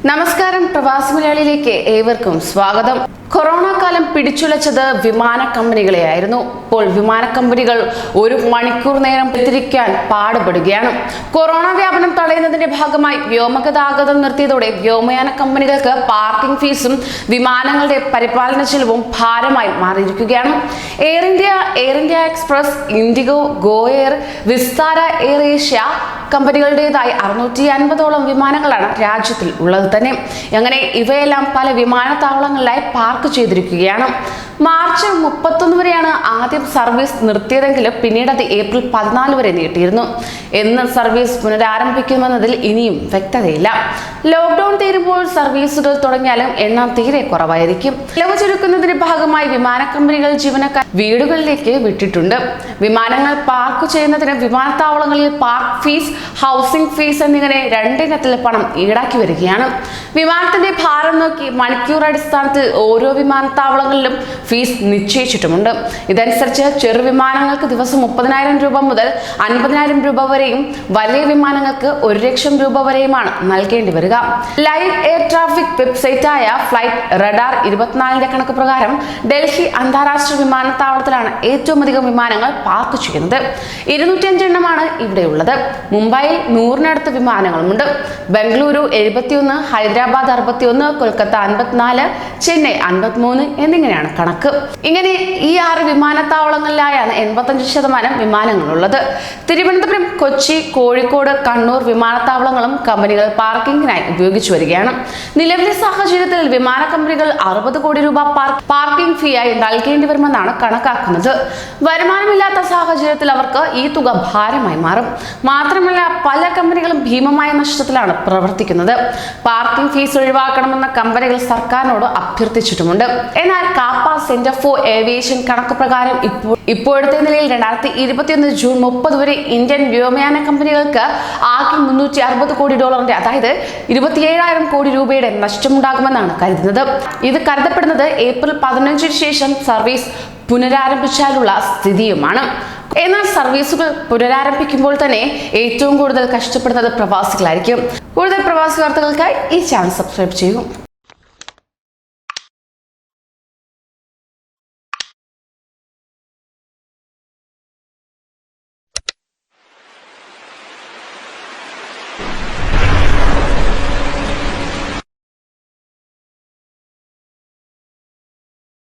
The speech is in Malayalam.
നമസ്കാരം, പ്രവാസി മലയാളിയിലേക്ക് ഏവർക്കും സ്വാഗതം. കൊറോണ കാലം പിടിച്ചുലച്ചത് വിമാന കമ്പനികളെയായിരുന്നു. ഇപ്പോൾ വിമാന കമ്പനികൾ ഒരു മണിക്കൂർ നേരം തിരിക്കാൻ പാടുപെടുകയാണ്. കൊറോണ വ്യാപനം തടയുന്നതിന്റെ ഭാഗമായി വ്യോമഗതാഗതം നിർത്തിയതോടെ വ്യോമയാന കമ്പനികൾക്ക് പാർക്കിംഗ് ഫീസും വിമാനങ്ങളുടെ പരിപാലന ചെലവും ഭാരമായി മാറിയിരിക്കുകയാണ്. Air India Express, IndiGo, Go Air, Vistara Air Asia കമ്പനികളുടേതായി 650ഓളം വിമാനങ്ങളാണ് രാജ്യത്തിൽ ഉള്ളത് തന്നെ. അങ്ങനെ ഇവയെല്ലാം പല വിമാനത്താവളങ്ങളിലായി പാർക്ക് ചെയ്തിരിക്കുകയാണ്. മാർച്ച് 31 വരെയാണ് ആദ്യം സർവീസ് നിർത്തിയതെങ്കിലും പിന്നീട് അത് ഏപ്രിൽ 14 വരെ നീട്ടിയിരുന്നു. എന്ന് സർവീസ് പുനരാരംഭിക്കുമെന്നതിൽ ഇനിയും വ്യക്തതയില്ല. ലോക്ക്ഡൌൺ തീരുമ്പോൾ സർവീസുകൾ തുടങ്ങിയാലും എണ്ണം തീരെ കുറവായിരിക്കും. ചെലവ് ചുരുക്കുന്നതിന്റെ ഭാഗമായി വിമാന കമ്പനികൾ ജീവനക്കാർ വീടുകളിലേക്ക് വിട്ടിട്ടുണ്ട്. വിമാനങ്ങൾ പാർക്ക് ചെയ്യുന്നതിന് വിമാനത്താവളങ്ങളിൽ പാർക്ക് ഫീസ്, ഹൗസിംഗ് ഫീസ് എന്നിങ്ങനെ രണ്ടിനത്തിൽ പണം ഈടാക്കി വരികയാണ്. വിമാനത്തിന്റെ ഭാരം നോക്കി മണിക്കൂർ അടിസ്ഥാനത്തിൽ ഓരോ വിമാനത്താവളങ്ങളിലും ഫീസ് നിശ്ചയിച്ചിട്ടുമുണ്ട്. ഇതനുസരിച്ച് ചെറു വിമാനങ്ങൾക്ക് ദിവസം 30,000 രൂപ മുതൽ 50,000 രൂപ വരെയും വലിയ വിമാനങ്ങൾക്ക് 1,00,000 രൂപ വരെയുമാണ് നൽകേണ്ടി വരിക. ലൈവ് എയർ ട്രാഫിക് വെബ്സൈറ്റായ ഫ്ലൈറ്റ് റഡാർ 24ന്റെ കണക്ക് പ്രകാരം ഡൽഹി അന്താരാഷ്ട്ര വിമാനത്താവളത്തിലാണ് ഏറ്റവും അധികം വിമാനങ്ങൾ പാർക്ക് ചെയ്യുന്നത്. 205 എണ്ണമാണ് ഇവിടെയുള്ളത്. മുംബൈയിൽ 100-നടുത്ത് വിമാനങ്ങളുമുണ്ട്. ബംഗളൂരു 71, ഹൈദരാബാദ് 61, കൊൽക്കത്ത 54, ചെന്നൈ 53 എന്നിങ്ങനെയാണ് കണക്ക്. ഇങ്ങനെ ഈ 6 വിമാനത്താവളങ്ങളിലായാണ് 85% വിമാനങ്ങളുള്ളത്. തിരുവനന്തപുരം, കൊച്ചി, കോഴിക്കോട്, കണ്ണൂർ വിമാനത്താവളങ്ങളും കമ്പനികൾ പാർക്കിങ്ങിനായി ഉപയോഗിച്ചു വരികയാണ്. നിലവിലെ സാഹചര്യത്തിൽ വിമാന കമ്പനികൾ 60 കോടി രൂപ പാർക്കിംഗ് ഫീ ആയി നൽകേണ്ടി വരുമെന്നാണ് കണക്കാക്കുന്നത്. വരുമാനമില്ലാത്ത സാഹചര്യത്തിൽ അവർക്ക് ഈ തുക ഭാരമായി മാറും. മാത്രമല്ല, പല കമ്പനികളും ഭീമമായ നഷ്ടത്തിലാണ് പ്രവർത്തിക്കുന്നത്. പാർക്കിംഗ് ഫീസ് ഒഴിവാക്കണമെന്ന കമ്പനികൾ സർക്കാരിനോട് അഭ്യർത്ഥിച്ചിട്ടുമുണ്ട്. എന്നാൽ കാപ്പ സെന്റർ ഫോർ ഏവിയേഷൻ കണക്ക് പ്രകാരം ഇപ്പോഴത്തെ നിലയിൽ 2021 ജൂൺ 30 വരെ ഇന്ത്യൻ വ്യോമയാന കമ്പനികൾക്ക് ആകെ $360 കോടി, അതായത് 27,000 കോടി രൂപയുടെ നഷ്ടമുണ്ടാകുമെന്നാണ് കരുതുന്നത്. ഇത് കരുതപ്പെടുന്നത് ഏപ്രിൽ 15 ശേഷം സർവീസ് പുനരാരംഭിച്ചാലുള്ള സ്ഥിതിയുമാണ്. എന്നാൽ സർവീസുകൾ പുനരാരംഭിക്കുമ്പോൾ തന്നെ ഏറ്റവും കൂടുതൽ കഷ്ടപ്പെടുന്നത് പ്രവാസികളായിരിക്കും. കൂടുതൽ പ്രവാസി വാർത്തകൾക്കായി ഈ ചാനൽ സബ്സ്ക്രൈബ് ചെയ്യൂ.